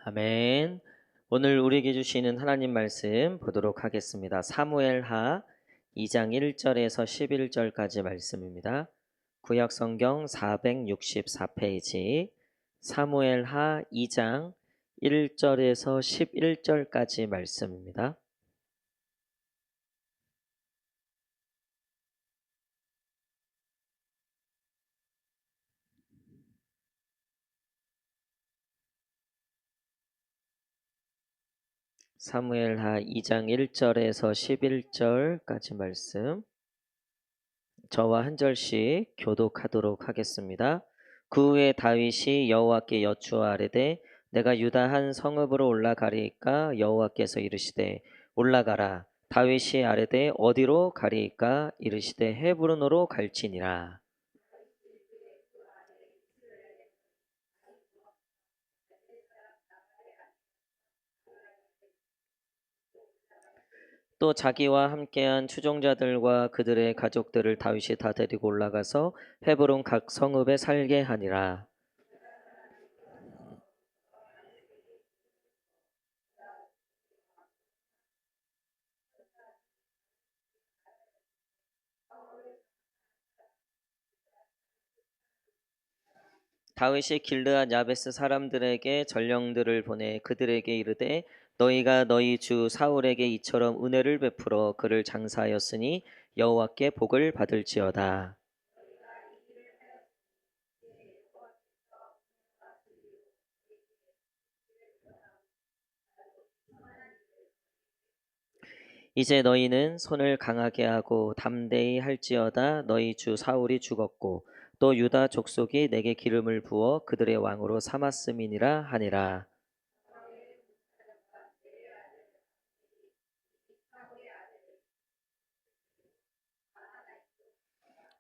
아멘. 오늘 우리에게 주시는 하나님 말씀 보도록 하겠습니다. 사무엘하 2장 1절에서 11절까지 말씀입니다. 구약 성경 464페이지 사무엘하 2장 1절에서 11절까지 말씀입니다. 사무엘하 2장 1절에서 11절까지 말씀 저와 한 절씩 교독하도록 하겠습니다. 그 후에 다윗이 여호와께 여쭈아뢰되 내가 유다 한 성읍으로 올라가리이까 여호와께서 이르시되 올라가라. 다윗이 아뢰되 어디로 가리이까 이르시되 헤브론으로 갈지니라. 또 자기와 함께한 추종자들과 그들의 가족들을 다윗이 다 데리고 올라가서 헤브론 각 성읍에 살게 하니라. 다윗이 길르앗 야베스 사람들에게 전령들을 보내 그들에게 이르되 너희가 너희 주 사울에게 이처럼 은혜를 베풀어 그를 장사하였으니 여호와께 복을 받을지어다. 이제 너희는 손을 강하게 하고 담대히 할지어다. 너희 주 사울이 죽었고 또 유다 족속이 내게 기름을 부어 그들의 왕으로 삼았음이니라 하니라.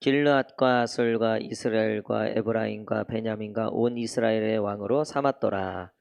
길르앗과 아솔과 이스라엘과 에브라임과 베냐민과 온 이스라엘의 왕으로 삼았더라.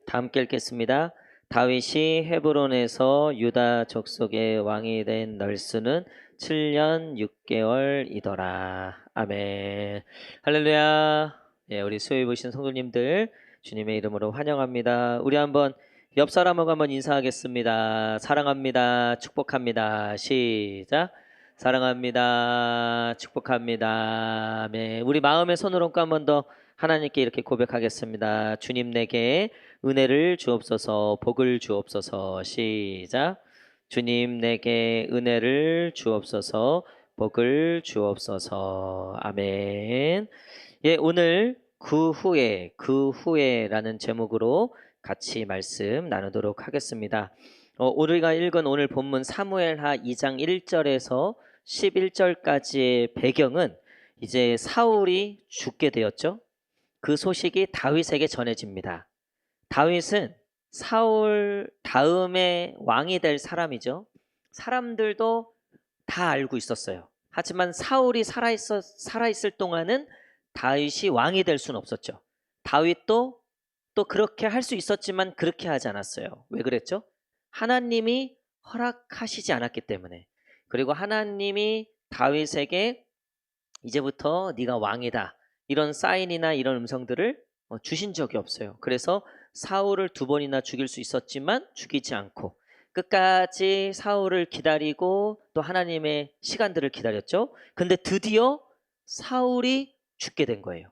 다 함께 읽겠습니다. 다윗이 헤브론에서 유다 족속의 왕이 된 날수는 7년 6개월이더라. 아멘. 할렐루야. 예, 우리 수요일 보신 성도님들 주님의 이름으로 환영합니다. 우리 한번 옆 사람하고 한번 인사하겠습니다. 사랑합니다. 축복합니다. 시작. 사랑합니다. 축복합니다. 아멘. 우리 마음의 손으로 한번 더 하나님께 이렇게 고백하겠습니다. 주님 내게 은혜를 주옵소서. 복을 주옵소서. 시작. 주님 내게 은혜를 주옵소서. 복을 주옵소서. 아멘. 예, 오늘 그 후에라는 제목으로 같이 말씀 나누도록 하겠습니다. 우리가 읽은 오늘 본문 사무엘하 2장 1절에서 11절까지의 배경은 이제 사울이 죽게 되었죠. 그 소식이 다윗에게 전해집니다. 다윗은 사울 다음에 왕이 될 사람이죠. 사람들도 다 알고 있었어요. 하지만 사울이 살아있을 동안은 다윗이 왕이 될 수는 없었죠. 다윗도 또 그렇게 할 수 있었지만 그렇게 하지 않았어요. 왜 그랬죠? 하나님이 허락하시지 않았기 때문에. 그리고 하나님이 다윗에게 이제부터 네가 왕이다. 이런 사인이나 이런 음성들을 주신 적이 없어요. 그래서 사울을 2번이나 죽일 수 있었지만 죽이지 않고 끝까지 사울을 기다리고 또 하나님의 시간들을 기다렸죠. 근데 드디어 사울이 죽게 된 거예요.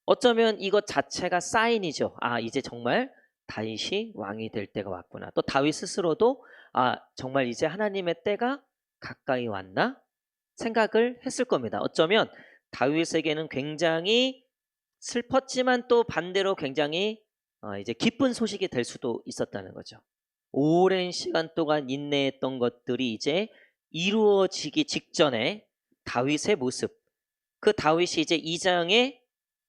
어쩌면 이것 자체가 사인이죠. 아, 이제 정말 다윗이 왕이 될 때가 왔구나. 또 다윗 스스로도 아, 정말 이제 하나님의 때가 가까이 왔나 생각을 했을 겁니다. 어쩌면 다윗에게는 굉장히 슬펐지만 또 반대로 굉장히 이제 기쁜 소식이 될 수도 있었다는 거죠. 오랜 시간 동안 인내했던 것들이 이제 이루어지기 직전에 다윗의 모습, 그 다윗이 이제 2장에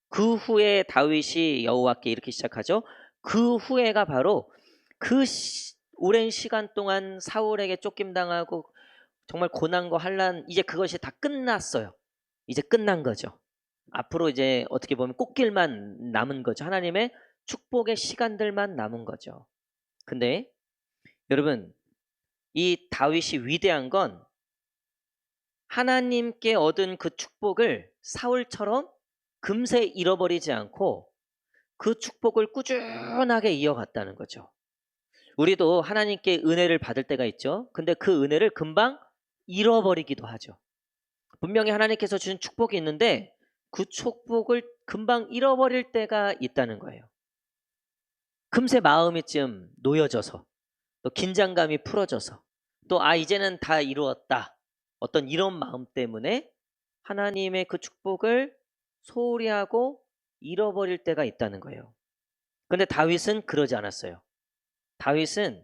그 후에 다윗이 여호와께 이렇게 시작하죠. 그 후에가 바로 그 오랜 시간 동안 사울에게 쫓김당하고 정말 고난과 환난, 이제 그것이 다 끝났어요. 이제 끝난 거죠. 앞으로 이제 어떻게 보면 꽃길만 남은 거죠. 하나님의 축복의 시간들만 남은 거죠. 근데 여러분, 이 다윗이 위대한 건 하나님께 얻은 그 축복을 사울처럼 금세 잃어버리지 않고 그 축복을 꾸준하게 이어갔다는 거죠. 우리도 하나님께 은혜를 받을 때가 있죠. 근데 그 은혜를 금방 잃어버리기도 하죠. 분명히 하나님께서 주신 축복이 있는데 그 축복을 금방 잃어버릴 때가 있다는 거예요. 금세 마음이 좀 놓여져서, 또 긴장감이 풀어져서, 또 이제는 다 이루었다, 어떤 이런 마음 때문에 하나님의 그 축복을 소홀히 하고 잃어버릴 때가 있다는 거예요. 근데 다윗은 그러지 않았어요. 다윗은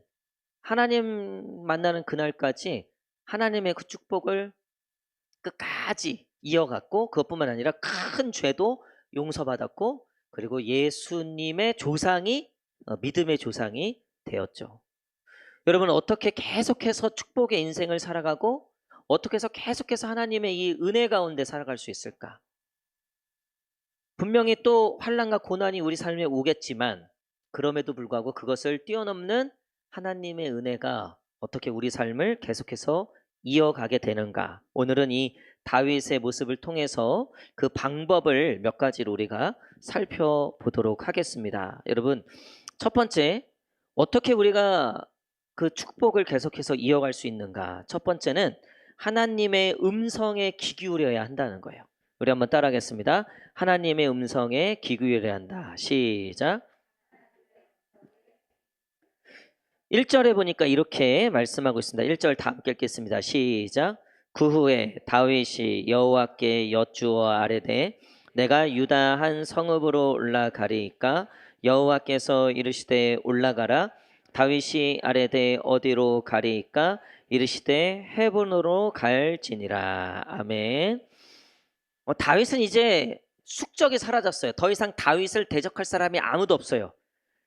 하나님 만나는 그날까지 하나님의 그 축복을 끝까지 이어갔고, 그것뿐만 아니라 큰 죄도 용서받았고, 그리고 예수님의 조상이 믿음의 조상이 되었죠. 여러분, 어떻게 계속해서 축복의 인생을 살아가고 어떻게 해서 계속해서 하나님의 이 은혜 가운데 살아갈 수 있을까? 분명히 또 환난과 고난이 우리 삶에 오겠지만 그럼에도 불구하고 그것을 뛰어넘는 하나님의 은혜가 어떻게 우리 삶을 계속해서 이어가게 되는가? 오늘은 이 다윗의 모습을 통해서 그 방법을 몇 가지로 우리가 살펴보도록 하겠습니다. 여러분, 첫 번째, 어떻게 우리가 그 축복을 계속해서 이어갈 수 있는가? 첫 번째는 하나님의 음성에 귀 기울여야 한다는 거예요. 우리 한번 따라하겠습니다. 하나님의 음성에 귀 기울여야 한다. 시작. 1절에 보니까 이렇게 말씀하고 있습니다. 1절 다 함께 읽겠습니다. 시작. 그 후에 다윗이 여호와께 여쭈어 아뢰되 내가 유다 한 성읍으로 올라가리이까? 여호와께서 이르시되 올라가라. 다윗이 아뢰되 어디로 가리이까? 이르시되 헤브론으로 갈지니라. 아멘. 다윗은 이제 숙적이 사라졌어요. 더 이상 다윗을 대적할 사람이 아무도 없어요.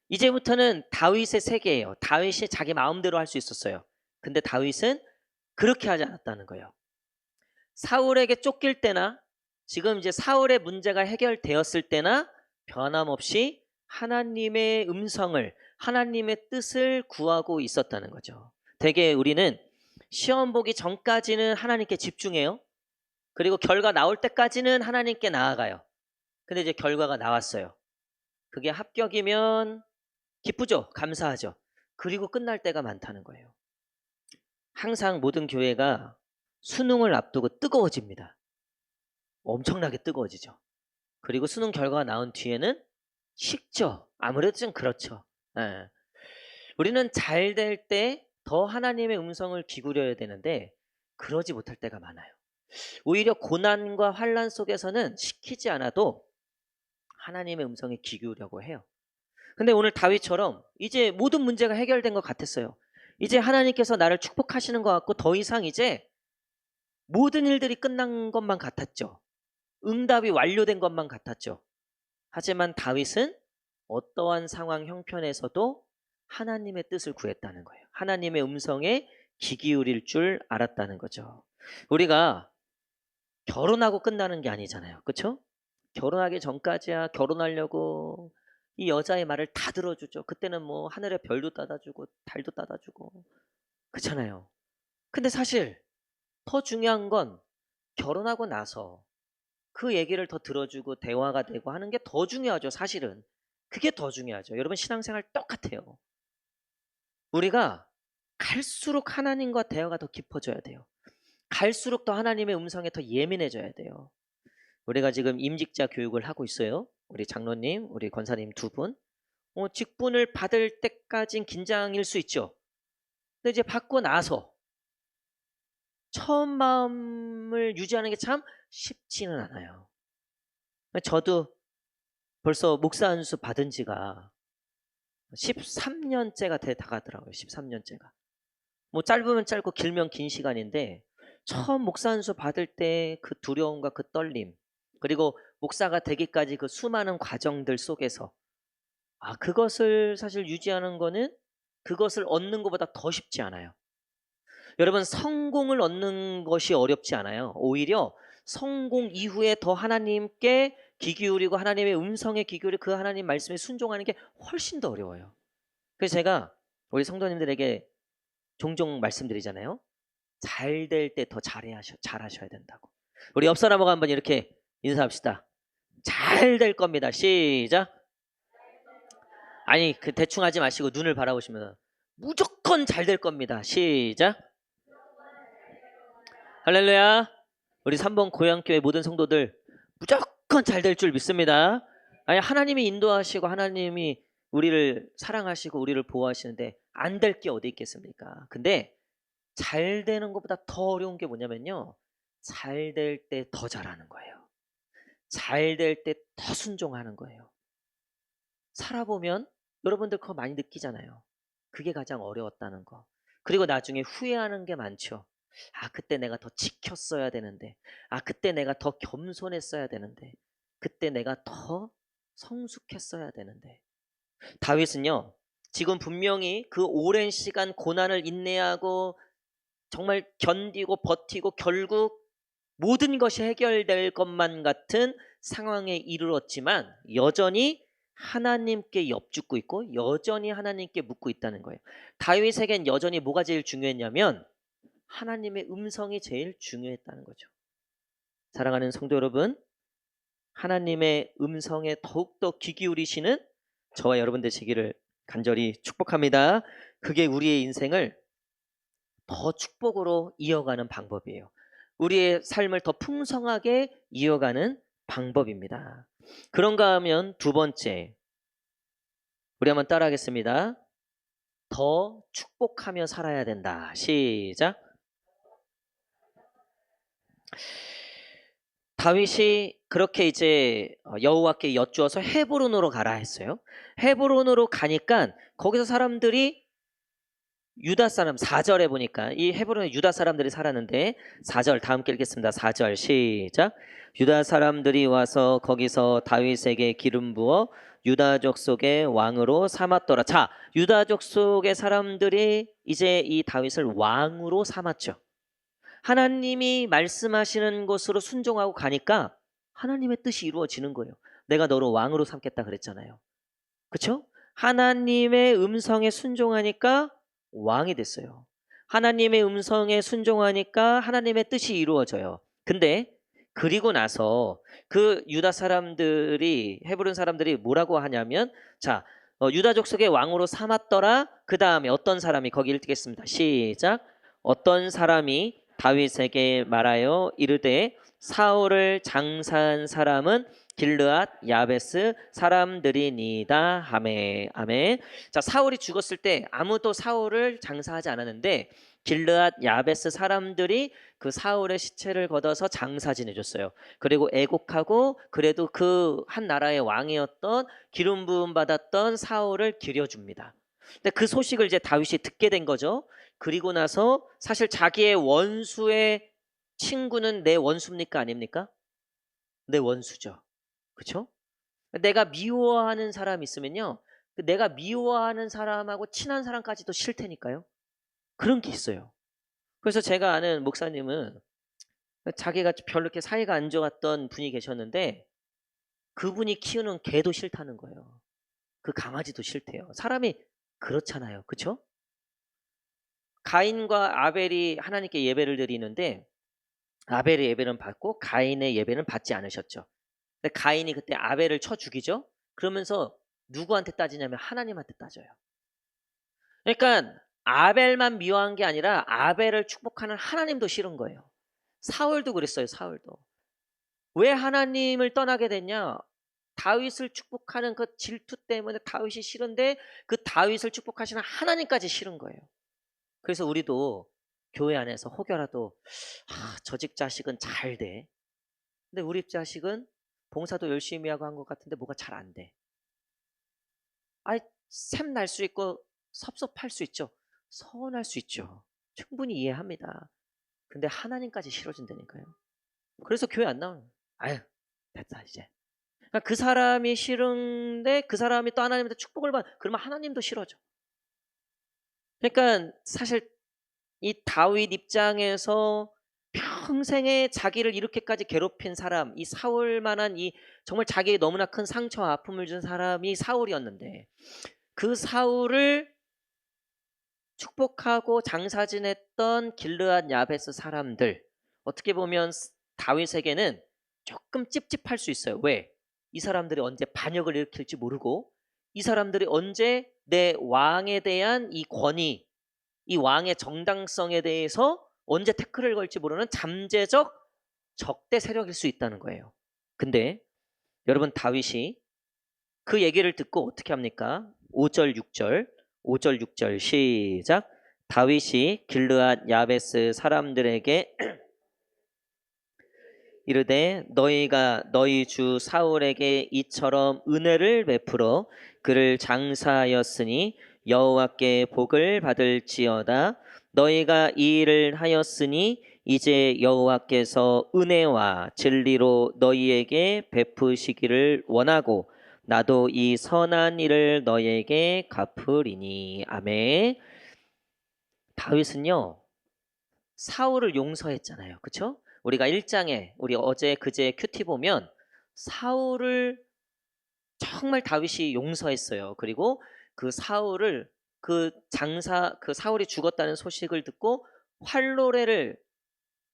이제부터는 다윗의 세계예요. 다윗이 자기 마음대로 할 수 있었어요. 근데 다윗은 그렇게 하지 않았다는 거예요. 사울에게 쫓길 때나 지금 이제 사울의 문제가 해결되었을 때나 변함없이 하나님의 음성을, 하나님의 뜻을 구하고 있었다는 거죠. 대개 우리는 시험 보기 전까지는 하나님께 집중해요. 그리고 결과 나올 때까지는 하나님께 나아가요. 근데 이제 결과가 나왔어요. 그게 합격이면 기쁘죠. 감사하죠. 그리고 끝날 때가 많다는 거예요. 항상 모든 교회가 수능을 앞두고 뜨거워집니다. 엄청나게 뜨거워지죠. 그리고 수능 결과가 나온 뒤에는 식죠. 아무래도 좀 그렇죠. 예. 우리는 잘 될 때 더 하나님의 음성을 기울여야 되는데 그러지 못할 때가 많아요. 오히려 고난과 환난 속에서는 시키지 않아도 하나님의 음성에 귀 기울이려고 해요. 근데 오늘 다윗처럼 이제 모든 문제가 해결된 것 같았어요. 이제 하나님께서 나를 축복하시는 것 같고 더 이상 이제 모든 일들이 끝난 것만 같았죠. 응답이 완료된 것만 같았죠. 하지만 다윗은 어떠한 상황 형편에서도 하나님의 뜻을 구했다는 거예요. 하나님의 음성에 귀 기울일 줄 알았다는 거죠. 우리가 결혼하고 끝나는 게 아니잖아요. 그렇죠? 결혼하기 전까지야 결혼하려고 이 여자의 말을 다 들어주죠. 그때는 뭐 하늘의 별도 따다주고 달도 따다주고 그렇잖아요. 근데 사실 더 중요한 건 결혼하고 나서 그 얘기를 더 들어주고 대화가 되고 하는 게 더 중요하죠. 사실은 그게 더 중요하죠. 여러분, 신앙생활 똑같아요. 우리가 갈수록 하나님과 대화가 더 깊어져야 돼요. 갈수록 더 하나님의 음성에 더 예민해져야 돼요. 우리가 지금 임직자 교육을 하고 있어요. 우리 장로님, 우리 권사님 두 분. 직분을 받을 때까진 긴장일 수 있죠. 근데 이제 받고 나서 처음 마음을 유지하는 게 참 쉽지는 않아요. 저도 벌써 목사 안수 받은 지가 13년째가 다 가더라고요. 13년째가. 뭐 짧으면 짧고 길면 긴 시간인데 처음 목사 안수 받을 때 그 두려움과 그 떨림, 그리고 목사가 되기까지 그 수많은 과정들 속에서 그것을 사실 유지하는 거는 그것을 얻는 것보다 더 쉽지 않아요. 여러분, 성공을 얻는 것이 어렵지 않아요. 오히려 성공 이후에 더 하나님께 귀 기울이고 하나님의 음성에 귀 기울이고 그 하나님 말씀에 순종하는 게 훨씬 더 어려워요. 그래서 제가 우리 성도님들에게 종종 말씀드리잖아요. 잘 될 때 더 잘하셔야 된다고. 우리 옆 사람하고 한번 이렇게 인사합시다. 잘 될 겁니다. 시작. 아니 그 대충 하지 마시고 눈을 바라보시면 무조건 잘 될 겁니다. 시작. 할렐루야. 우리 3번 고향교회 모든 성도들 무조건 잘 될 줄 믿습니다. 아니 하나님이 인도하시고 하나님이 우리를 사랑하시고 우리를 보호하시는데 안 될 게 어디 있겠습니까? 근데 잘 되는 것보다 더 어려운 게 뭐냐면요. 잘 될 때 더 잘하는 거예요. 잘 될 때 더 순종하는 거예요. 살아보면 여러분들 그거 많이 느끼잖아요. 그게 가장 어려웠다는 거. 그리고 나중에 후회하는 게 많죠. 아, 그때 내가 더 지켰어야 되는데. 아, 그때 내가 더 겸손했어야 되는데. 그때 내가 더 성숙했어야 되는데. 다윗은요, 지금 분명히 그 오랜 시간 고난을 인내하고 정말 견디고 버티고 결국 모든 것이 해결될 것만 같은 상황에 이르렀지만 여전히 하나님께 엽죽고 있고 여전히 하나님께 묻고 있다는 거예요. 다윗에겐 여전히 뭐가 제일 중요했냐면 하나님의 음성이 제일 중요했다는 거죠. 사랑하는 성도 여러분, 하나님의 음성에 더욱더 귀 기울이시는 저와 여러분들 되시기를 간절히 축복합니다. 그게 우리의 인생을 더 축복으로 이어가는 방법이에요. 우리의 삶을 더 풍성하게 이어가는 방법입니다. 그런가 하면 두 번째, 우리 한번 따라하겠습니다. 더 축복하며 살아야 된다. 시작. 다윗이 그렇게 이제 여호와께 여쭈어서 헤브론으로 가라 했어요. 헤브론으로 가니까 거기서 사람들이 유다 사람 4절에 보니까 이 헤브론에 유다 사람들이 살았는데 4절 다 함께 읽겠습니다. 4절 시작. 유다 사람들이 와서 거기서 다윗에게 기름 부어 유다족 속의 왕으로 삼았더라. 자, 유다족 속의 사람들이 이제 이 다윗을 왕으로 삼았죠. 하나님이 말씀하시는 곳으로 순종하고 가니까 하나님의 뜻이 이루어지는 거예요. 내가 너를 왕으로 삼겠다 그랬잖아요. 그렇죠? 하나님의 음성에 순종하니까 왕이 됐어요. 하나님의 음성에 순종하니까 하나님의 뜻이 이루어져요. 근데 그리고 나서 그 유다 사람들이 헤브론 사람들이 뭐라고 하냐면 자 유다족 속의 왕으로 삼았더라. 그 다음에 어떤 사람이 거기 읽겠습니다. 시작. 어떤 사람이 다윗에게 말하여 이르되 사울을 장사한 사람은 길르앗 야베스 사람들이니다 하메. 아멘. 자, 사울이 죽었을 때 아무도 사울을 장사하지 않았는데 길르앗 야베스 사람들이 그 사울의 시체를 걷어서 장사 지내줬어요. 그리고 애곡하고 그래도 그 한 나라의 왕이었던 기름 부음 받았던 사울을 기려줍니다. 근데 그 소식을 이제 다윗이 듣게 된 거죠. 그리고 나서 사실 자기의 원수의 친구는 내 원수입니까 아닙니까? 내 원수죠. 그렇죠? 내가 미워하는 사람 있으면요. 내가 미워하는 사람하고 친한 사람까지도 싫다니까요. 그런 게 있어요. 그래서 제가 아는 목사님은 자기가 별로 이렇게 사이가 안 좋았던 분이 계셨는데 그분이 키우는 개도 싫다는 거예요. 그 강아지도 싫대요. 사람이 그렇잖아요. 그렇죠? 가인과 아벨이 하나님께 예배를 드리는데 아벨의 예배는 받고 가인의 예배는 받지 않으셨죠. 근데 가인이 그때 아벨을 쳐 죽이죠. 그러면서 누구한테 따지냐면 하나님한테 따져요. 그러니까 아벨만 미워한 게 아니라 아벨을 축복하는 하나님도 싫은 거예요. 사울도 그랬어요. 사울도. 왜 하나님을 떠나게 됐냐? 다윗을 축복하는 그 질투 때문에 다윗이 싫은데 그 다윗을 축복하시는 하나님까지 싫은 거예요. 그래서 우리도 교회 안에서 혹여라도 저 집 자식은 잘 돼. 근데 우리 자식은 봉사도 열심히 하고 한 것 같은데 뭐가 잘 안 돼. 아이 샘 날 수 있고 섭섭할 수 있죠. 서운할 수 있죠. 충분히 이해합니다. 근데 하나님까지 싫어진다니까요. 그래서 교회 안 나오는 거예요. 아유 됐다 이제. 그러니까 그 사람이 싫은데 그 사람이 또 하나님한테 축복을 받 그러면 하나님도 싫어져. 그러니까 사실 이 다윗 입장에서 평생에 자기를 이렇게까지 괴롭힌 사람, 이 사울만한 이 정말 자기에 너무나 큰 상처와 아픔을 준 사람이 사울이었는데 그 사울을 축복하고 장사 지냈던 길르앗 야베스 사람들, 어떻게 보면 다윗에게는 조금 찝찝할 수 있어요. 왜? 이 사람들이 언제 반역을 일으킬지 모르고, 이 사람들이 언제 내 왕에 대한 이 권위, 이 왕의 정당성에 대해서 언제 태클을 걸지 모르는 잠재적 적대 세력일 수 있다는 거예요. 근데 여러분, 다윗이 그 얘기를 듣고 어떻게 합니까? 5절 6절 5절 6절 시작. 다윗이 길르앗 야베스 사람들에게 이르되 너희가 너희 주 사울에게 이처럼 은혜를 베풀어 그를 장사하였으니 여호와께 복을 받을지어다. 너희가 이 일을 하였으니 이제 여호와께서 은혜와 진리로 너희에게 베푸시기를 원하고 나도 이 선한 일을 너희에게 갚으리니. 아멘. 다윗은요, 사울을 용서했잖아요. 그렇죠? 우리가 1장에 우리 어제 그제 큐티 보면 사울을 정말 다윗이 용서했어요. 그리고 그 사울을 그 사울이 죽었다는 소식을 듣고 활로레를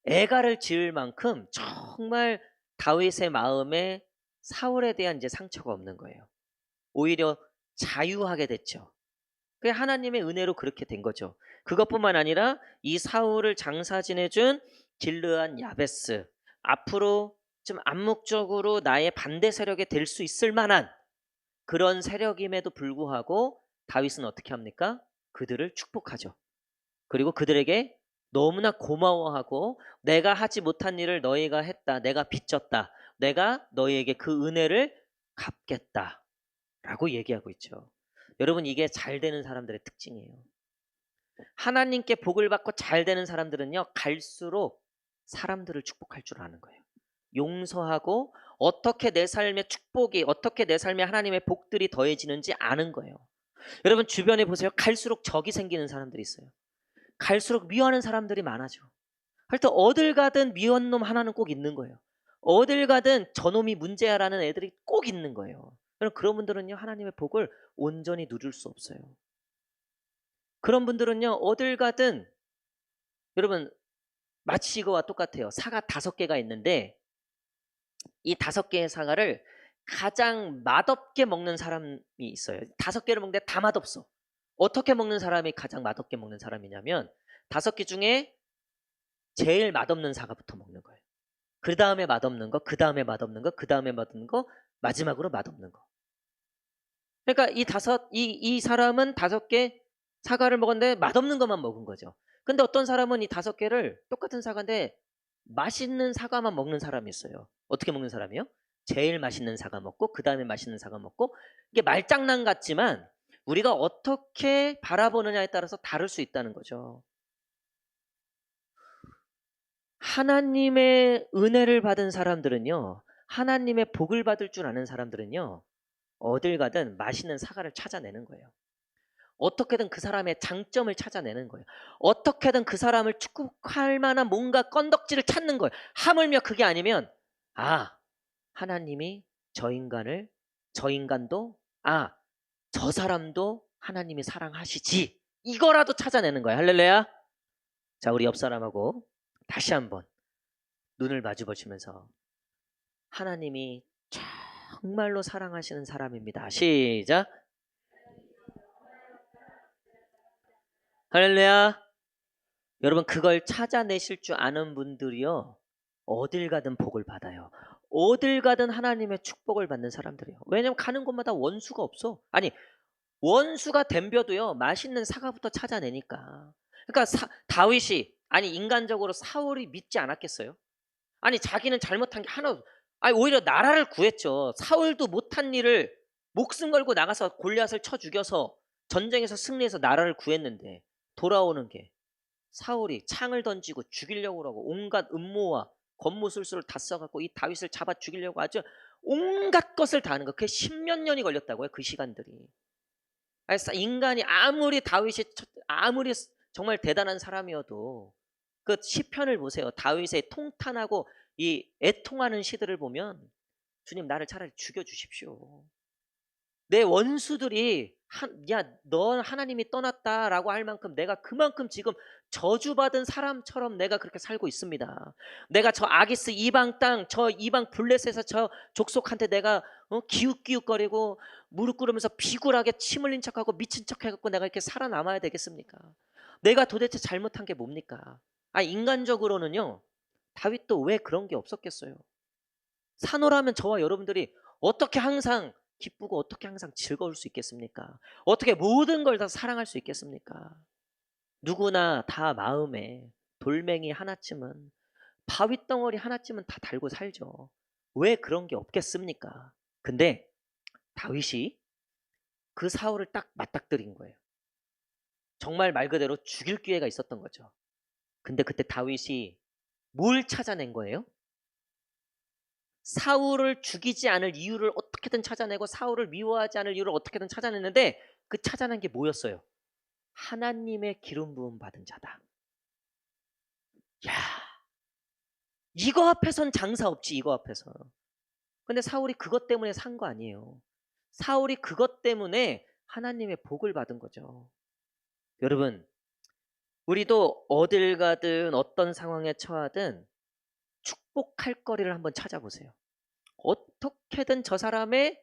애가를 지을 만큼 정말 다윗의 마음에 사울에 대한 이제 상처가 없는 거예요. 오히려 자유하게 됐죠. 그게 하나님의 은혜로 그렇게 된 거죠. 그것뿐만 아니라 이 사울을 장사 지내준 길르앗 야베스, 앞으로 좀 암묵적으로 나의 반대 세력이 될 수 있을 만한 그런 세력임에도 불구하고 다윗은 어떻게 합니까? 그들을 축복하죠. 그리고 그들에게 너무나 고마워하고 내가 하지 못한 일을 너희가 했다. 내가 빚졌다. 내가 너희에게 그 은혜를 갚겠다. 라고 얘기하고 있죠. 여러분, 이게 잘 되는 사람들의 특징이에요. 하나님께 복을 받고 잘 되는 사람들은요, 갈수록 사람들을 축복할 줄 아는 거예요. 용서하고 어떻게 내 삶의 축복이, 어떻게 내 삶에 하나님의 복들이 더해지는지 아는 거예요. 여러분, 주변에 보세요. 갈수록 적이 생기는 사람들이 있어요. 갈수록 미워하는 사람들이 많아져. 하여튼 어딜 가든 미운 놈 하나는 꼭 있는 거예요. 어딜 가든 저놈이 문제야라는 애들이 꼭 있는 거예요. 여러분, 그런 분들은요, 하나님의 복을 온전히 누릴 수 없어요. 그런 분들은요, 어딜 가든, 여러분, 마치 이거와 똑같아요. 사과 5개가 있는데 이 5개의 사과를 가장 맛없게 먹는 사람이 있어요. 5개를 먹는데 다 맛없어. 어떻게 먹는 사람이 가장 맛없게 먹는 사람이냐면 5개 중에 제일 맛없는 사과부터 먹는 거예요. 그 다음에 맛없는 거, 그 다음에 맛없는 거, 그 다음에 맛없는 거, 마지막으로 맛없는 거. 그러니까 이 사람은 5개 사과를 먹었는데 맛없는 것만 먹은 거죠. 근데 어떤 사람은 이 5개를 똑같은 사과인데 맛있는 사과만 먹는 사람이 있어요. 어떻게 먹는 사람이요? 제일 맛있는 사과 먹고 그 다음에 맛있는 사과 먹고, 이게 말장난 같지만 우리가 어떻게 바라보느냐에 따라서 다를 수 있다는 거죠. 하나님의 은혜를 받은 사람들은요, 하나님의 복을 받을 줄 아는 사람들은요, 어딜 가든 맛있는 사과를 찾아내는 거예요. 어떻게든 그 사람의 장점을 찾아내는 거예요. 어떻게든 그 사람을 축복할 만한 뭔가 건덕지를 찾는 거예요. 하물며 그게 아니면 하나님이 저 인간도 저 사람도 하나님이 사랑하시지, 이거라도 찾아내는 거예요. 할렐루야. 자, 우리 옆 사람하고 다시 한번 눈을 마주 보시면서 하나님이 정말로 사랑하시는 사람입니다. 시작. 할렐루야. 여러분, 그걸 찾아내실 줄 아는 분들이요, 어딜 가든 복을 받아요. 어딜 가든 하나님의 축복을 받는 사람들이에요. 왜냐면 가는 곳마다 원수가 없어. 아니, 원수가 덤벼도요, 맛있는 사과부터 찾아내니까. 그러니까 다윗이, 아니 인간적으로 사울이 믿지 않았겠어요? 아니, 자기는 잘못한 게 하나, 아니 오히려 나라를 구했죠. 사울도 못한 일을 목숨 걸고 나가서 골리앗을 쳐 죽여서 전쟁에서 승리해서 나라를 구했는데, 돌아오는 게 사울이 창을 던지고 죽이려고 하고 온갖 음모와 권무술수를 다 써갖고 이 다윗을 잡아 죽이려고 아주 온갖 것을 다 하는 거. 그게 10몇 년이 걸렸다고요. 그 시간들이. 인간이 아무리 정말 대단한 사람이어도 그 시편을 보세요. 다윗의 통탄하고 이 애통하는 시들을 보면 주님, 나를 차라리 죽여주십시오. 내 원수들이 야, 넌 하나님이 떠났다라고 할 만큼 내가 그만큼 지금 저주받은 사람처럼 내가 그렇게 살고 있습니다. 내가 저 아기스 이방 땅, 저 이방 블레셋에서 저 족속한테 내가 기웃기웃거리고 무릎 꿇으면서 비굴하게 침 흘린 척하고 미친 척해갖고 내가 이렇게 살아남아야 되겠습니까? 내가 도대체 잘못한 게 뭡니까? 인간적으로는요, 다윗도 왜 그런 게 없었겠어요? 산호라면 저와 여러분들이 어떻게 항상 기쁘고 어떻게 항상 즐거울 수 있겠습니까? 어떻게 모든 걸 다 사랑할 수 있겠습니까? 누구나 다 마음에 돌멩이 하나쯤은, 바윗덩어리 하나쯤은 다 달고 살죠. 왜 그런 게 없겠습니까? 근데 다윗이 그 사울을 딱 맞닥뜨린 거예요. 정말 말 그대로 죽일 기회가 있었던 거죠. 근데 그때 다윗이 뭘 찾아낸 거예요? 사울을 죽이지 않을 이유를 어떻게든 찾아내고 사울을 미워하지 않을 이유를 어떻게든 찾아냈는데, 그 찾아낸 게 뭐였어요? 하나님의 기름 부음 받은 자다. 야, 이거 앞에선 장사 없지, 이거 앞에서. 근데 사울이 그것 때문에 산 거 아니에요. 사울이 그것 때문에 하나님의 복을 받은 거죠. 여러분, 우리도 어딜 가든 어떤 상황에 처하든 축복할 거리를 한번 찾아보세요. 어떻게든 저 사람의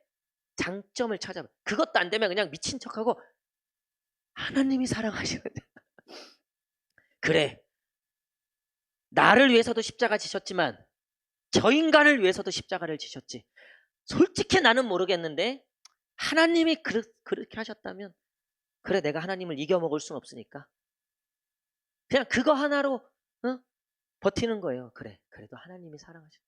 장점을 찾아봐. 그것도 안 되면 그냥 미친 척하고 하나님이 사랑하시는데. 그래, 나를 위해서도 십자가 지셨지만 저 인간을 위해서도 십자가를 지셨지. 솔직히 나는 모르겠는데 하나님이 그렇게 하셨다면, 그래, 내가 하나님을 이겨먹을 순 없으니까 그냥 그거 하나로 버티는 거예요. 그래, 그래도 하나님이 사랑하셔.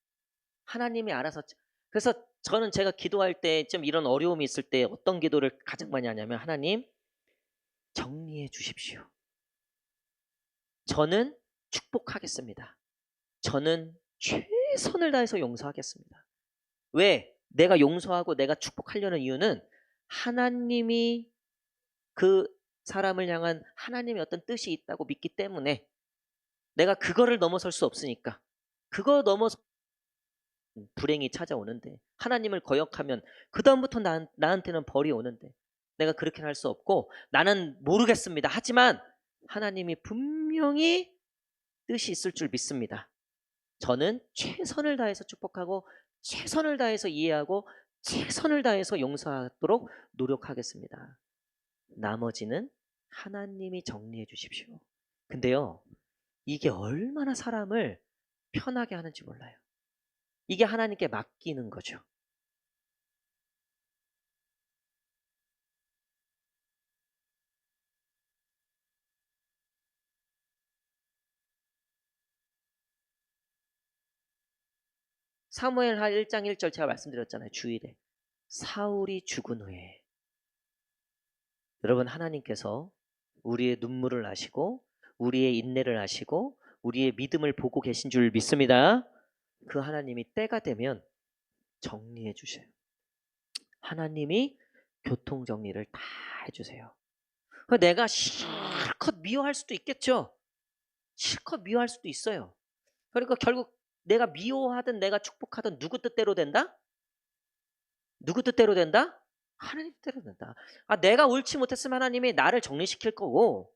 하나님이 알아서. 그래서 저는 제가 기도할 때 좀 이런 어려움이 있을 때 어떤 기도를 가장 많이 하냐면, 하나님 정리해 주십시오. 저는 축복하겠습니다. 저는 최선을 다해서 용서하겠습니다. 왜? 내가 용서하고 내가 축복하려는 이유는 하나님이 그 사람을 향한 하나님의 어떤 뜻이 있다고 믿기 때문에, 내가 그거를 넘어설 수 없으니까. 그거 넘어서 불행이 찾아오는데, 하나님을 거역하면 그다음부터 나한테는 벌이 오는데, 내가 그렇게는 할 수 없고, 나는 모르겠습니다. 하지만 하나님이 분명히 뜻이 있을 줄 믿습니다. 저는 최선을 다해서 축복하고 최선을 다해서 이해하고 최선을 다해서 용서하도록 노력하겠습니다. 나머지는 하나님이 정리해 주십시오. 근데요, 이게 얼마나 사람을 편하게 하는지 몰라요. 이게 하나님께 맡기는 거죠. 사무엘하 1장 1절 제가 말씀드렸잖아요. 주일에 사울이 죽은 후에, 여러분, 하나님께서 우리의 눈물을 아시고 우리의 인내를 아시고 우리의 믿음을 보고 계신 줄 믿습니다. 그 하나님이 때가 되면 정리해 주셔요. 하나님이 교통정리를 다 해주세요. 내가 실컷 미워할 수도 있겠죠. 실컷 미워할 수도 있어요. 그러니까 결국 내가 미워하든 내가 축복하든 누구 뜻대로 된다? 누구 뜻대로 된다? 하나님 뜻대로 된다. 내가 옳지 못했으면 하나님이 나를 정리시킬 거고,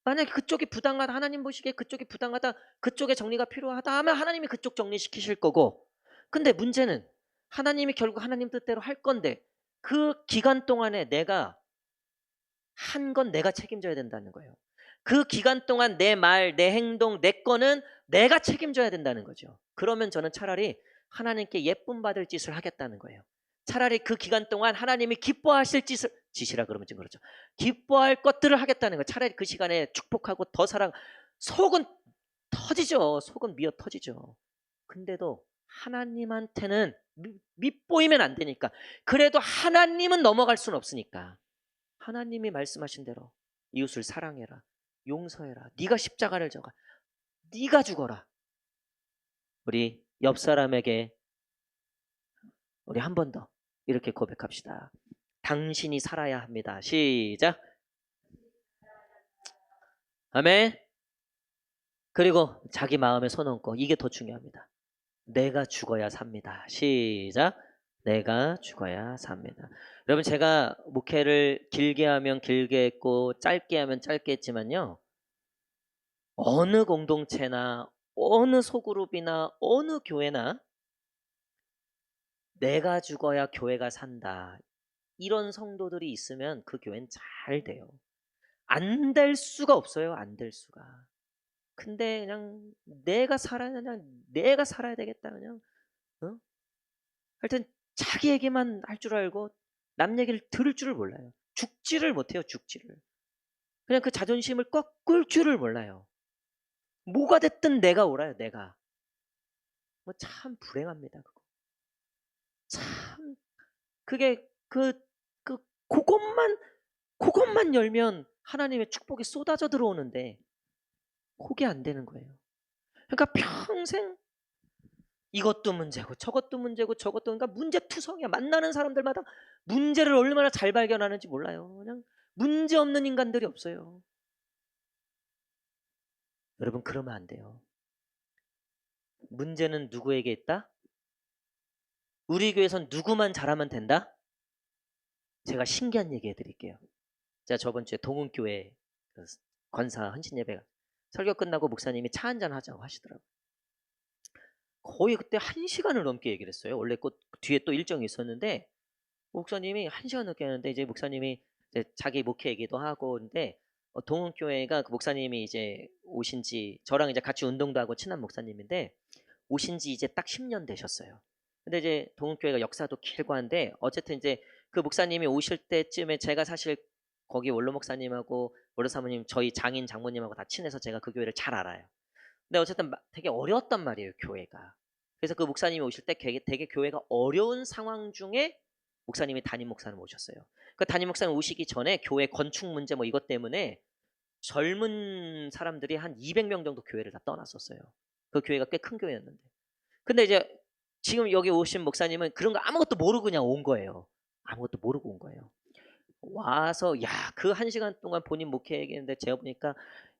만약에 그쪽이 부당하다, 하나님 보시기에 그쪽이 부당하다, 그쪽에 정리가 필요하다 하면 하나님이 그쪽 정리시키실 거고, 근데 문제는 하나님이 결국 하나님 뜻대로 할 건데, 그 기간 동안에 내가 한 건 내가 책임져야 된다는 거예요. 그 기간 동안 내 말, 내 행동, 내 거는 내가 책임져야 된다는 거죠. 그러면 저는 차라리 하나님께 예쁨 받을 짓을 하겠다는 거예요. 차라리 그 기간 동안 하나님이 기뻐하실 짓이라 그러면 좀 그렇죠. 기뻐할 것들을 하겠다는 거예요. 차라리 그 시간에 축복하고 더 사랑. 속은 터지죠. 속은 미어 터지죠. 근데도 하나님한테는 밉보이면 안 되니까. 그래도 하나님은 넘어갈 수는 없으니까. 하나님이 말씀하신 대로 이웃을 사랑해라, 용서해라, 네가 십자가를 져가, 네가 죽어라. 우리 옆 사람에게 우리 한 번 더 이렇게 고백합시다. 당신이 살아야 합니다. 시작. 아멘. 그리고 자기 마음에 손 얹고, 이게 더 중요합니다. 내가 죽어야 삽니다. 시작. 내가 죽어야 삽니다. 여러분 제가 목회를 길게 하면 길게 했고 짧게 하면 짧게 했지만요. 어느 공동체나 어느 소그룹이나 어느 교회나 내가 죽어야 교회가 산다. 이런 성도들이 있으면 그 교회는 잘 돼요. 안 될 수가 없어요. 안 될 수가. 근데 그냥 내가 살아야 되겠다 그냥. 어? 하여튼 자기 얘기만 할 줄 알고 남 얘기를 들을 줄을 몰라요. 죽지를 못해요. 죽지를. 그냥 그 자존심을 꺾을 줄을 몰라요. 뭐가 됐든 내가 옳아요. 내가. 뭐 참 불행합니다. 그거. 참 그게 그 그것만 열면 하나님의 축복이 쏟아져 들어오는데 그게 안 되는 거예요. 그러니까 평생 이것도 문제고 저것도 문제고 저것도 그러니까 문제투성이야. 만나는 사람들마다 문제를 얼마나 잘 발견하는지 몰라요. 그냥 문제 없는 인간들이 없어요. 여러분 그러면 안 돼요. 문제는 누구에게 있다? 우리 교회에선 누구만 잘하면 된다? 제가 신기한 얘기 해드릴게요. 제가 저번 주에 동은교회 그 권사 헌신예배 설교 끝나고 목사님이 차 한잔 하자고 하시더라고요. 거의 그때 1시간을 넘게 얘기를 했어요. 원래 뒤에 또 일정이 있었는데 목사님이 1시간 넘게 하는데 이제 목사님이 이제 자기 목회 얘기도 하고 근데 동은교회가 그 목사님이 이제 오신 지 저랑 이제 같이 운동도 하고 친한 목사님인데 오신 지 이제 딱 10년 되셨어요. 근데 이제 동은교회가 역사도 길고 한데 어쨌든 이제 그 목사님이 오실 때쯤에 제가 사실 거기 원로 목사님하고 원로 사모님 저희 장인 장모님하고 다 친해서 제가 그 교회를 잘 알아요. 근데 어쨌든 되게 어려웠단 말이에요, 교회가. 그래서 그 목사님이 오실 때 되게 교회가 어려운 상황 중에 목사님이 담임 목사님 오셨어요. 그 담임 목사님 오시기 전에 교회 건축 문제 뭐 이것 때문에 젊은 사람들이 한 200명 정도 교회를 다 떠났었어요. 그 교회가 꽤 큰 교회였는데. 근데 이제 지금 여기 오신 목사님은 그런 거 아무것도 모르고 그냥 온 거예요. 아무것도 모르고 온 거예요. 와서 야, 그 1시간 동안 본인 목회 얘기했는데 제가 보니까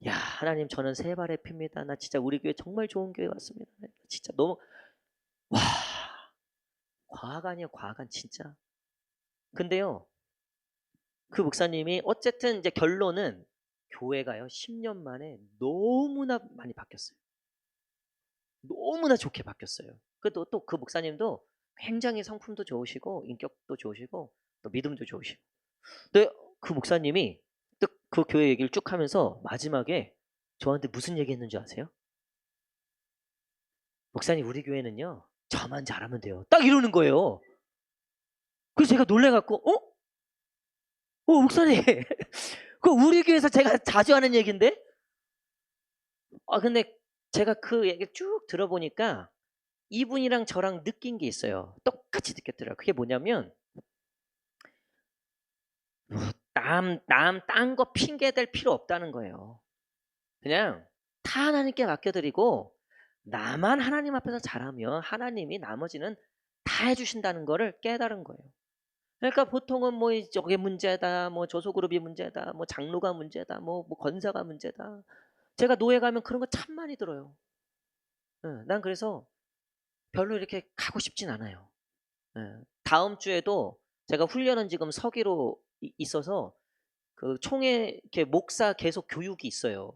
야, 하나님 저는 새 발의 피입니다. 나 진짜 우리 교회 정말 좋은 교회 같습니다. 진짜 너무 와, 과학아니에요, 과학안 진짜. 근데요, 그 목사님이 어쨌든 이제 결론은 교회가요, 10년 만에 너무나 많이 바뀌었어요. 너무나 좋게 바뀌었어요. 또 그 목사님도 굉장히 성품도 좋으시고 인격도 좋으시고 또 믿음도 좋으시고. 근데 그 목사님이 또 그 교회 얘기를 쭉 하면서 마지막에 저한테 무슨 얘기 했는지 아세요? 목사님 우리 교회는요. 저만 잘하면 돼요. 딱 이러는 거예요. 그래서 제가 놀래갖고 목사님 그 우리 교회에서 제가 자주 하는 얘기인데? 근데 제가 그 얘기 쭉 들어보니까 이분이랑 저랑 느낀 게 있어요. 똑같이 느꼈더라고요. 그게 뭐냐면 딴 거 핑계 댈 필요 없다는 거예요. 그냥 다 하나님께 맡겨드리고 나만 하나님 앞에서 잘하면 하나님이 나머지는 다 해주신다는 거를 깨달은 거예요. 그러니까 보통은 뭐 저게 문제다, 뭐 조소그룹이 문제다, 뭐 장로가 문제다, 뭐 권사가 문제다. 제가 노예 가면 그런 거 참 많이 들어요. 난 그래서 별로 이렇게 가고 싶진 않아요. 다음 주에도 제가 훈련은 지금 서기로 있어서 그 총회 이렇게 목사 계속 교육이 있어요.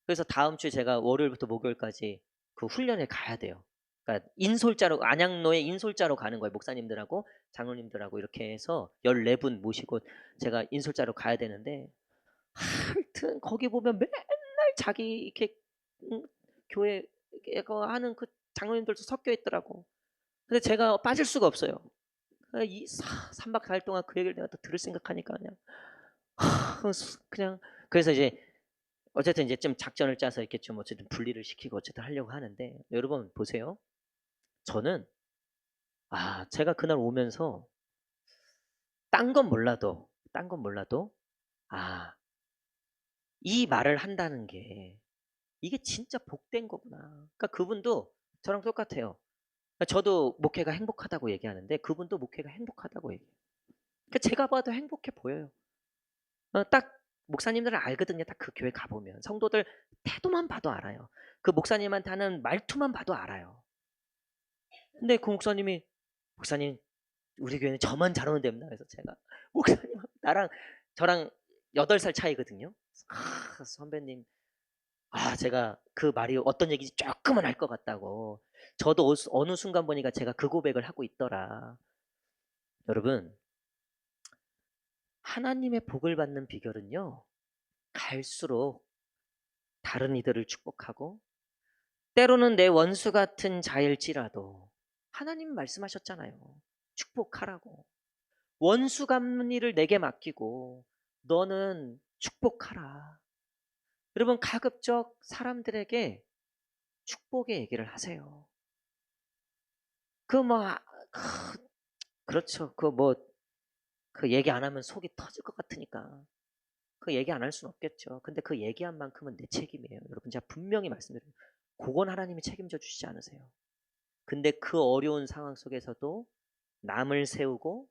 그래서 다음 주에 제가 월요일부터 목요일까지 그 훈련에 가야 돼요. 그러니까 인솔자로 안양로에 인솔자로 가는 거예요. 목사님들하고 장로님들하고 이렇게 해서 14분 모시고 제가 인솔자로 가야 되는데 하여튼 거기 보면 맨날 자기 이렇게 교회 이거 하는 그 장로님들도 섞여 있더라고. 근데 제가 빠질 수가 없어요. 이 3박 4일 동안 그 얘기를 내가 또 들을 생각하니까 그냥 그래서 이제 어쨌든 이제 좀 작전을 짜서 이렇게 좀 어쨌든 분리를 시키고 어쨌든 하려고 하는데 여러분 보세요. 저는 제가 그날 오면서 딴 건 몰라도 아, 이 말을 한다는 게 이게 진짜 복된 거구나. 그러니까 그분도 저랑 똑같아요. 그러니까 저도 목회가 행복하다고 얘기하는데 그분도 목회가 행복하다고 얘기해요. 그러니까 제가 봐도 행복해 보여요. 딱 목사님들은 알거든요. 딱 그 교회 가보면 성도들 태도만 봐도 알아요. 그 목사님한테 하는 말투만 봐도 알아요. 근데 그 목사님 우리 교회는 저만 잘하면 됩니다. 그래서 제가 목사님 나랑 저랑 8살 차이거든요. 선배님, 제가 그 말이 어떤 얘기인지 조금은 알 것 같다고. 저도 어느 순간 보니까 제가 그 고백을 하고 있더라. 여러분, 하나님의 복을 받는 비결은요, 갈수록 다른 이들을 축복하고, 때로는 내 원수 같은 자일지라도 하나님 말씀하셨잖아요. 축복하라고. 원수 갚는 일을 내게 맡기고 너는 축복하라. 여러분, 가급적 사람들에게 축복의 얘기를 하세요. 그렇죠. 그 얘기 안 하면 속이 터질 것 같으니까 그 얘기 안 할 수는 없겠죠. 근데 그 얘기한 만큼은 내 책임이에요. 여러분, 제가 분명히 말씀드려요. 그건 하나님이 책임져 주시지 않으세요. 근데 그 어려운 상황 속에서도 남을 세우고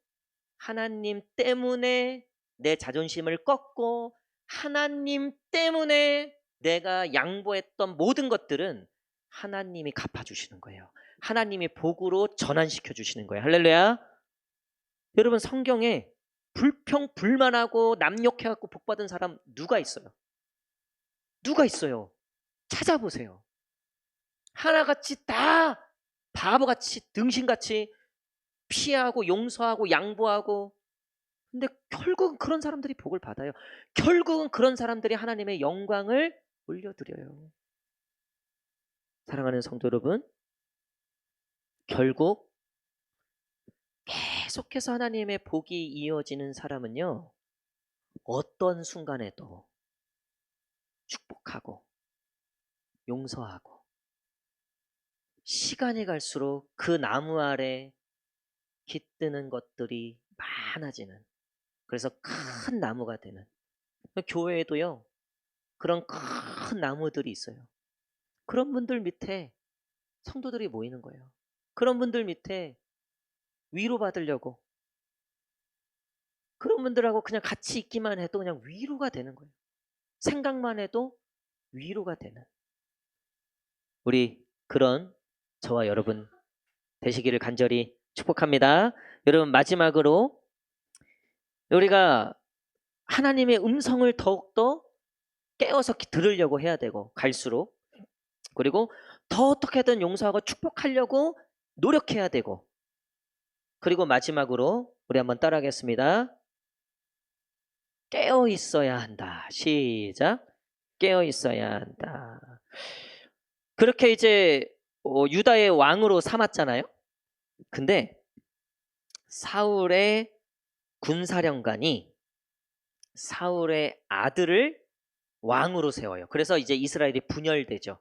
하나님 때문에 내 자존심을 꺾고 하나님 때문에 내가 양보했던 모든 것들은 하나님이 갚아주시는 거예요. 하나님이 복으로 전환시켜 주시는 거예요. 할렐루야. 여러분, 성경에 불평불만하고 남 욕해갖고 복받은 사람 누가 있어요? 누가 있어요? 찾아보세요. 하나같이 다 바보같이 등신같이 피하고 용서하고 양보하고, 근데 결국은 그런 사람들이 복을 받아요. 결국은 그런 사람들이 하나님의 영광을 올려드려요. 사랑하는 성도 여러분, 결국 계속해서 하나님의 복이 이어지는 사람은요, 어떤 순간에도 축복하고 용서하고, 시간이 갈수록 그 나무 아래 깃드는 것들이 많아지는, 그래서 큰 나무가 되는, 교회에도요 그런 큰 나무들이 있어요. 그런 분들 밑에 성도들이 모이는 거예요. 그런 분들 밑에 위로받으려고, 그런 분들하고 그냥 같이 있기만 해도 그냥 위로가 되는 거예요. 생각만 해도 위로가 되는, 우리 그런 저와 여러분 되시기를 간절히 축복합니다. 여러분, 마지막으로 우리가 하나님의 음성을 더욱더 깨어서 들으려고 해야 되고, 갈수록, 그리고 더 어떻게든 용서하고 축복하려고 노력해야 되고, 그리고 마지막으로 우리 한번 따라하겠습니다. 깨어 있어야 한다. 시작. 깨어 있어야 한다. 그렇게 이제 유다의 왕으로 삼았잖아요. 근데 사울의 군사령관이 사울의 아들을 왕으로 세워요. 그래서 이제 이스라엘이 분열되죠.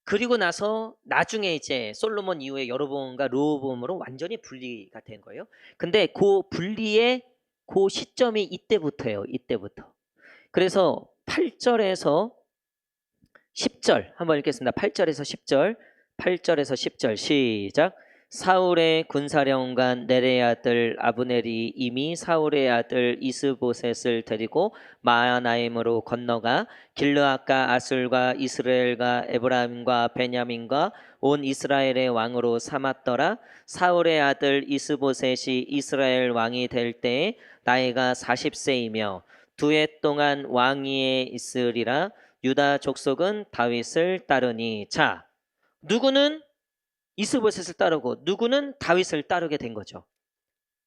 그리고 나서 나중에 이제 솔로몬 이후에 여로보암과 르호보암으로 완전히 분리가 된 거예요. 근데 그 분리의 그 시점이 이때부터예요. 이때부터. 그래서 8절에서 10절 한번 읽겠습니다. 8절에서 10절. 8절에서 10절 시작. 사울의 군사령관 네레의 아들 아브넬이 이미 사울의 아들 이스보셋을 데리고 마하나임으로 건너가 길르앗과 아술과 이스라엘과 에브라임과 베냐민과 온 이스라엘의 왕으로 삼았더라. 사울의 아들 이스보셋이 이스라엘 왕이 될 때에 나이가 40세이며 2해 동안 왕위에 있으리라. 유다 족속은 다윗을 따르니. 자, 누구는 이스보셋을 따르고 누구는 다윗을 따르게 된 거죠.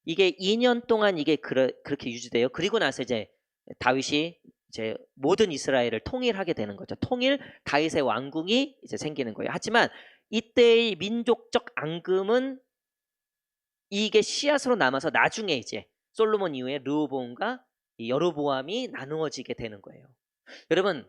이게 2년 동안 이게 그렇게 유지돼요. 그리고 나서 이제 다윗이 이제 모든 이스라엘을 통일하게 되는 거죠. 통일 다윗의 왕궁이 이제 생기는 거예요. 하지만 이때의 민족적 앙금은 이게 씨앗으로 남아서 나중에 이제 솔로몬 이후에 르호보암과 여로보암이 나누어지게 되는 거예요. 여러분,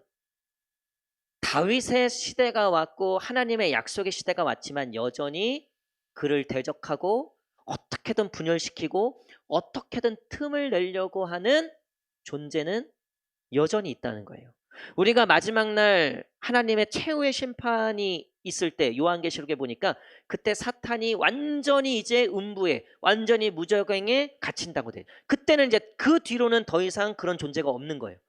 다윗의 시대가 왔고 하나님의 약속의 시대가 왔지만 여전히 그를 대적하고 어떻게든 분열시키고 어떻게든 틈을 내려고 하는 존재는 여전히 있다는 거예요. 우리가 마지막 날 하나님의 최후의 심판이 있을 때 요한계시록에 보니까 그때 사탄이 완전히 이제 음부에 완전히 무저갱에 갇힌다고 돼요. 그때는 이제 그 뒤로는 더 이상 그런 존재가 없는 거예요.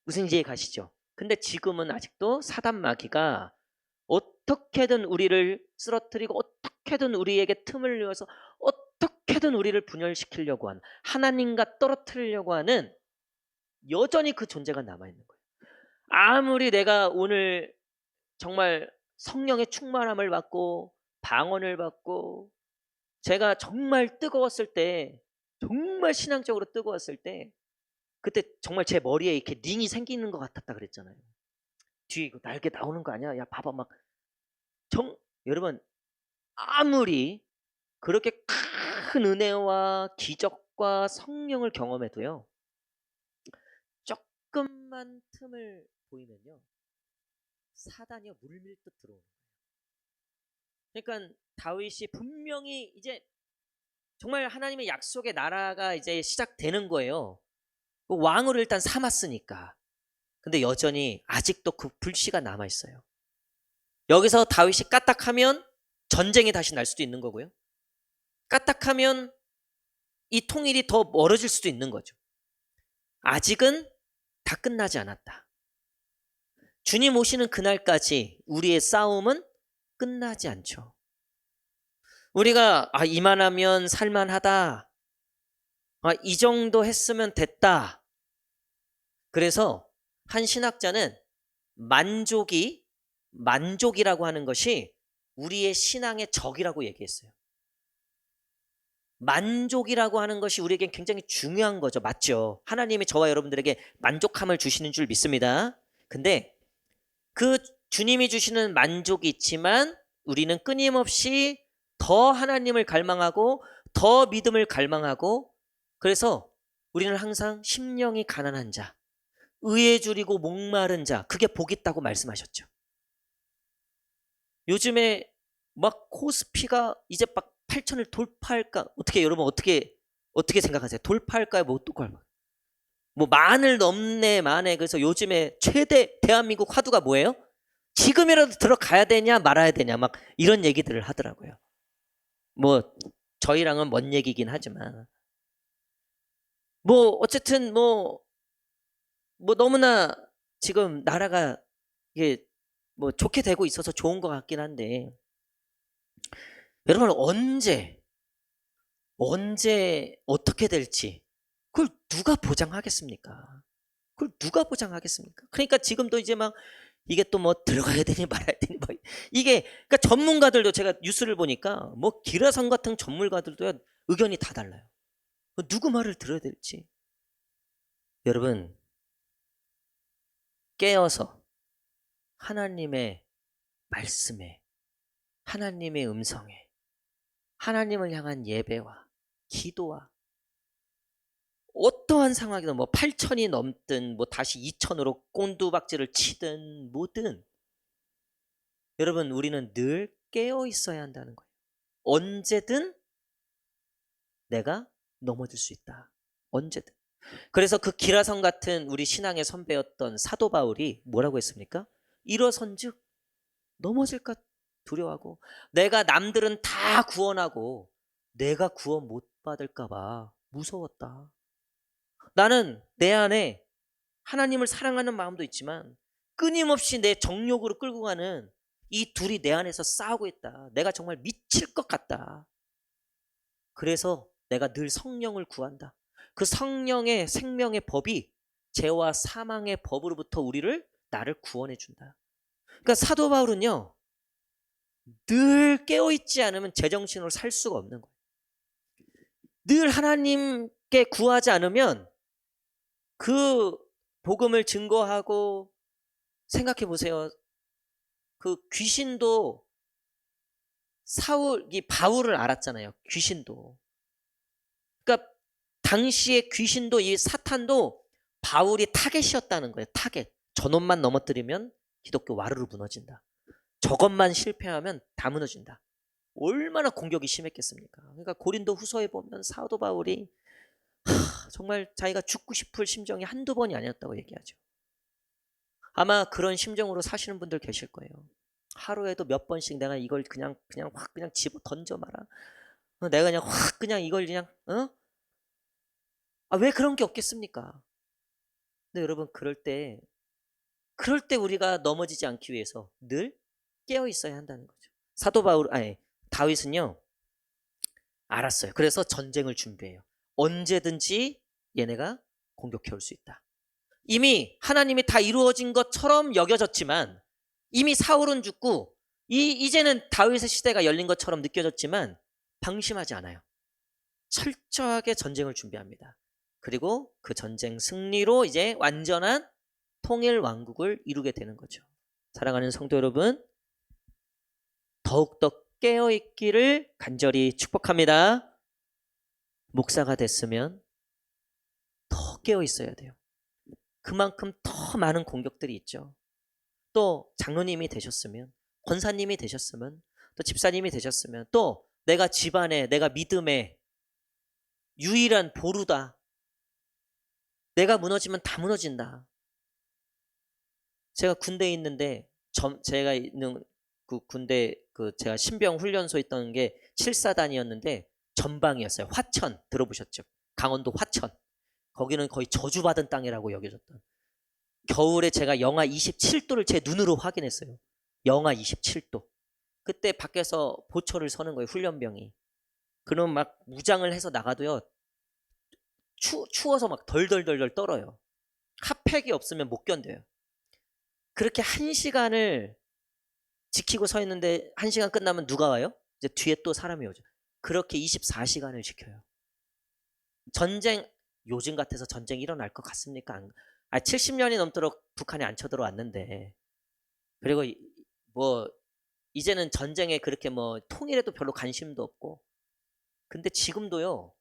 무슨 이해 가시죠? 근데 지금은 아직도 사단 마귀가 어떻게든 우리를 쓰러뜨리고 어떻게든 우리에게 틈을 내어서 어떻게든 우리를 분열시키려고 하는, 하나님과 떨어뜨리려고 하는 여전히 그 존재가 남아있는 거예요. 아무리 내가 오늘 정말 성령의 충만함을 받고 방언을 받고 제가 정말 뜨거웠을 때, 정말 신앙적으로 뜨거웠을 때, 그때 정말 제 머리에 이렇게 링이 생기는 것 같았다 그랬잖아요. 뒤에 이거 날개 나오는 거 아니야? 야 봐봐 막 여러분, 아무리 그렇게 큰 은혜와 기적과 성령을 경험해도요, 조금만 틈을 보이면요, 사단이요 물밀듯 들어오는 거예요. 그러니까 다윗이 분명히 이제 정말 하나님의 약속의 나라가 이제 시작되는 거예요. 왕을 일단 삼았으니까. 근데 여전히 아직도 그 불씨가 남아 있어요. 여기서 다윗이 까딱하면 전쟁이 다시 날 수도 있는 거고요. 까딱하면 이 통일이 더 멀어질 수도 있는 거죠. 아직은 다 끝나지 않았다. 주님 오시는 그날까지 우리의 싸움은 끝나지 않죠. 우리가 이만하면 살만하다, 이 정도 했으면 됐다. 그래서 한 신학자는 만족이라고 하는 것이 우리의 신앙의 적이라고 얘기했어요. 만족이라고 하는 것이 우리에겐 굉장히 중요한 거죠. 맞죠? 하나님이 저와 여러분들에게 만족함을 주시는 줄 믿습니다. 근데 그 주님이 주시는 만족이 있지만 우리는 끊임없이 더 하나님을 갈망하고 더 믿음을 갈망하고, 그래서 우리는 항상 심령이 가난한 자, 의에 줄이고 목마른 자, 그게 복 있다고 말씀하셨죠. 요즘에 막 코스피가 이제 막 8천을 돌파할까? 여러분 어떻게 생각하세요? 돌파할까요? 못 돌파할까요? 뭐 만을 넘네 만에. 그래서 요즘에 최대 대한민국 화두가 뭐예요? 지금이라도 들어가야 되냐 말아야 되냐 막 이런 얘기들을 하더라고요. 뭐 저희랑은 먼 얘기긴 하지만 뭐 어쨌든 뭐 너무나 지금 나라가 이게 뭐 좋게 되고 있어서 좋은 것 같긴 한데, 여러분 언제 어떻게 될지 그걸 누가 보장하겠습니까? 그러니까 지금도 이제 막 이게 또 뭐 들어가야 되니 말아야 되니 뭐 이게, 그러니까 전문가들도, 제가 뉴스를 보니까 뭐 기라성 같은 전문가들도 의견이 다 달라요. 누구 말을 들어야 될지. 여러분, 깨어서 하나님의 말씀에, 하나님의 음성에, 하나님을 향한 예배와 기도와, 어떠한 상황이든 뭐 8천이 넘든 뭐 다시 2천으로 꼰두박질을 치든 뭐든, 여러분 우리는 늘 깨어 있어야 한다는 거예요. 언제든 내가 넘어질 수 있다. 언제든. 그래서 그 기라성 같은 우리 신앙의 선배였던 사도 바울이 뭐라고 했습니까? 일어선즉 넘어질까 두려워하고, 내가 남들은 다 구원하고 내가 구원 못 받을까 봐 무서웠다. 나는 내 안에 하나님을 사랑하는 마음도 있지만 끊임없이 내 정욕으로 끌고 가는 이 둘이 내 안에서 싸우고 있다. 내가 정말 미칠 것 같다. 그래서 내가 늘 성령을 구한다. 그 성령의 생명의 법이 죄와 사망의 법으로부터 나를 구원해 준다. 그러니까 사도 바울은요, 늘 깨어있지 않으면 제정신으로 살 수가 없는 거예요. 늘 하나님께 구하지 않으면 그 복음을 증거하고, 생각해 보세요. 그 귀신도 바울을 알았잖아요. 귀신도. 그러니까 당시에 귀신도, 이 사탄도 바울이 타겟이었다는 거예요. 타겟. 저놈만 넘어뜨리면 기독교 와르르 무너진다. 저것만 실패하면 다 무너진다. 얼마나 공격이 심했겠습니까? 그러니까 고린도 후서에 보면 사도 바울이 정말 자기가 죽고 싶을 심정이 한두 번이 아니었다고 얘기하죠. 아마 그런 심정으로 사시는 분들 계실 거예요. 하루에도 몇 번씩 내가 이걸 그냥 확 그냥 집어 던져 마라. 내가 그냥 확 그냥 이걸 그냥 왜 그런 게 없겠습니까? 근데 여러분, 그럴 때 우리가 넘어지지 않기 위해서 늘 깨어 있어야 한다는 거죠. 다윗은요, 알았어요. 그래서 전쟁을 준비해요. 언제든지 얘네가 공격해 올 수 있다. 이미 하나님이 다 이루어진 것처럼 여겨졌지만, 이미 사울은 죽고 이제는 다윗의 시대가 열린 것처럼 느껴졌지만 방심하지 않아요. 철저하게 전쟁을 준비합니다. 그리고 그 전쟁 승리로 이제 완전한 통일 왕국을 이루게 되는 거죠. 사랑하는 성도 여러분, 더욱더 깨어있기를 간절히 축복합니다. 목사가 됐으면 더 깨어있어야 돼요. 그만큼 더 많은 공격들이 있죠. 또 장로님이 되셨으면, 권사님이 되셨으면, 또 집사님이 되셨으면, 또 내가 집안에, 내가 믿음에 유일한 보루다. 내가 무너지면 다 무너진다. 제가 군대에 있는데, 제가 있는 그 군대, 제가 신병 훈련소 있던 게 7사단이었는데 전방이었어요. 화천 들어보셨죠? 강원도 화천. 거기는 거의 저주받은 땅이라고 여겨졌던. 겨울에 제가 영하 27도를 제 눈으로 확인했어요. 영하 27도. 그때 밖에서 보초를 서는 거예요, 훈련병이. 그럼 막 무장을 해서 나가도요, 추워서 막 덜덜덜덜 떨어요. 핫팩이 없으면 못 견뎌요. 그렇게 1시간을 지키고 서 있는데 1시간 끝나면 누가 와요? 이제 뒤에 또 사람이 오죠. 그렇게 24시간을 지켜요. 전쟁, 요즘 같아서 전쟁이 일어날 것 같습니까? 70년이 넘도록 북한이 안 쳐들어왔는데, 그리고 뭐 이제는 전쟁에 그렇게 뭐 통일에도 별로 관심도 없고, 근데 지금도요,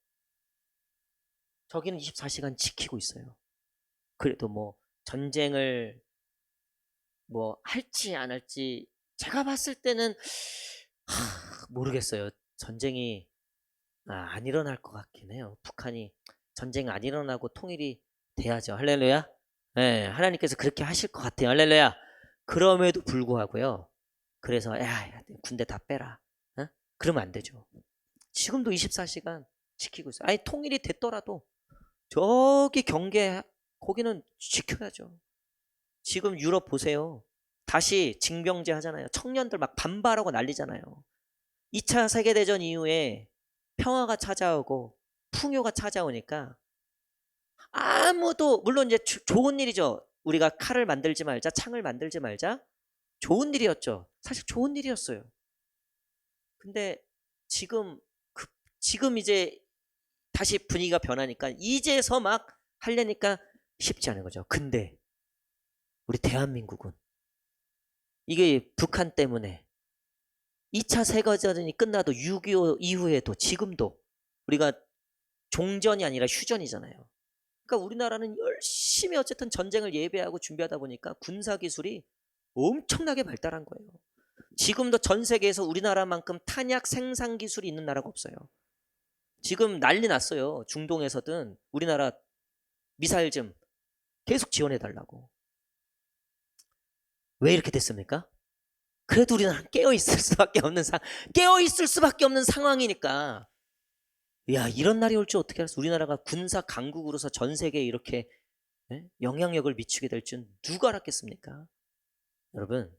저기는 24시간 지키고 있어요. 그래도 뭐 전쟁을 뭐 할지 안 할지 제가 봤을 때는 모르겠어요. 전쟁이 안 일어날 것 같긴 해요. 북한이 전쟁 안 일어나고 통일이 돼야죠. 할렐루야. 네, 하나님께서 그렇게 하실 것 같아요. 할렐루야. 그럼에도 불구하고요, 그래서 야 군대 다 빼라, 어? 그러면 안 되죠. 지금도 24시간 지키고 있어요. 아니 통일이 됐더라도 저기 경계 거기는 지켜야죠. 지금 유럽 보세요. 다시 징병제 하잖아요. 청년들 막 반발하고 난리잖아요. 2차 세계대전 이후에 평화가 찾아오고 풍요가 찾아오니까 아무도, 물론 이제 좋은 일이죠. 우리가 칼을 만들지 말자, 창을 만들지 말자. 좋은 일이었죠. 사실 좋은 일이었어요. 근데 지금 이제 다시 분위기가 변하니까 이제서 막 하려니까 쉽지 않은 거죠. 근데 우리 대한민국은 이게 북한 때문에 2차 세계대전이 끝나도 6.25 이후에도 지금도 우리가 종전이 아니라 휴전이잖아요. 그러니까 우리나라는 열심히 어쨌든 전쟁을 예배하고 준비하다 보니까 군사기술이 엄청나게 발달한 거예요. 지금도 전 세계에서 우리나라만큼 탄약 생산 기술이 있는 나라가 없어요. 지금 난리 났어요. 중동에서든 우리나라 미사일 좀 계속 지원해달라고. 왜 이렇게 됐습니까? 그래도 우리나라는 깨어있을 수밖에 없는 상황이니까. 야, 이런 날이 올 줄 어떻게 알았어? 우리나라가 군사 강국으로서 전 세계에 이렇게 영향력을 미치게 될 줄 누가 알았겠습니까? 여러분,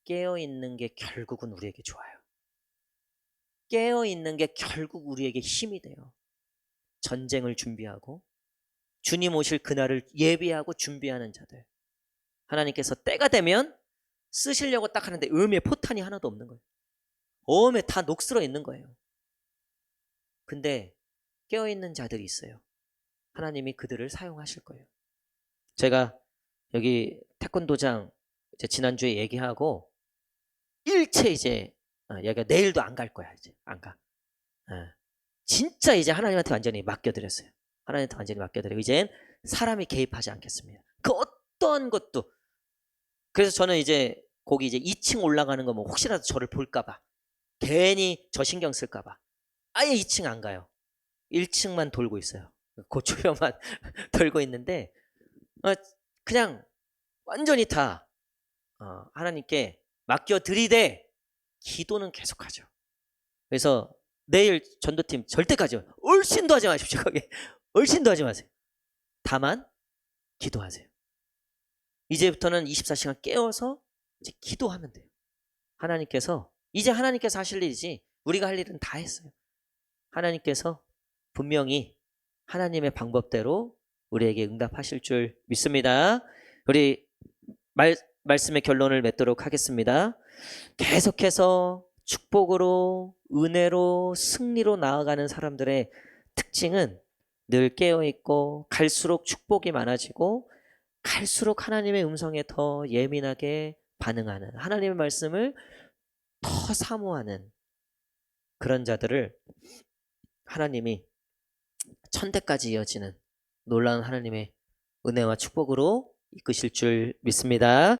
깨어있는 게 결국은 우리에게 좋아요. 깨어있는 게 결국 우리에게 힘이 돼요. 전쟁을 준비하고 주님 오실 그날을 예비하고 준비하는 자들, 하나님께서 때가 되면 쓰시려고 딱 하는데 음에 포탄이 하나도 없는 거예요. 엄에 다 녹슬어 있는 거예요. 근데 깨어있는 자들이 있어요. 하나님이 그들을 사용하실 거예요. 제가 여기 태권도장 이제 지난주에 얘기하고 일체 이제 얘가 내일도 안 갈 거야. 이제 안 가. 진짜 이제 하나님한테 완전히 맡겨드렸어요. 하나님한테 완전히 맡겨드리고 이젠 사람이 개입하지 않겠습니다. 그 어떤 것도. 그래서 저는 이제 거기 이제 2층 올라가는 거 뭐 혹시라도 저를 볼까봐, 괜히 저 신경 쓸까봐 아예 2층 안 가요. 1층만 돌고 있어요. 고추려만 돌고 있는데 그냥 완전히 다 하나님께 맡겨드리되 기도는 계속하죠. 그래서 내일 전도팀 절대 가지 마세요. 얼씬도 하지 마십시오. 거기 얼씬도 하지 마세요. 다만 기도하세요. 이제부터는 24시간 깨워서 이제 기도하면 돼요. 하나님께서 이제 하나님께서 하실 일이지 우리가 할 일은 다 했어요. 하나님께서 분명히 하나님의 방법대로 우리에게 응답하실 줄 믿습니다. 우리 말씀의 결론을 맺도록 하겠습니다. 계속해서 축복으로, 은혜로, 승리로 나아가는 사람들의 특징은 늘 깨어있고 갈수록 축복이 많아지고 갈수록 하나님의 음성에 더 예민하게 반응하는, 하나님의 말씀을 더 사모하는 그런 자들을 하나님이 천대까지 이어지는 놀라운 하나님의 은혜와 축복으로 이끄실 줄 믿습니다.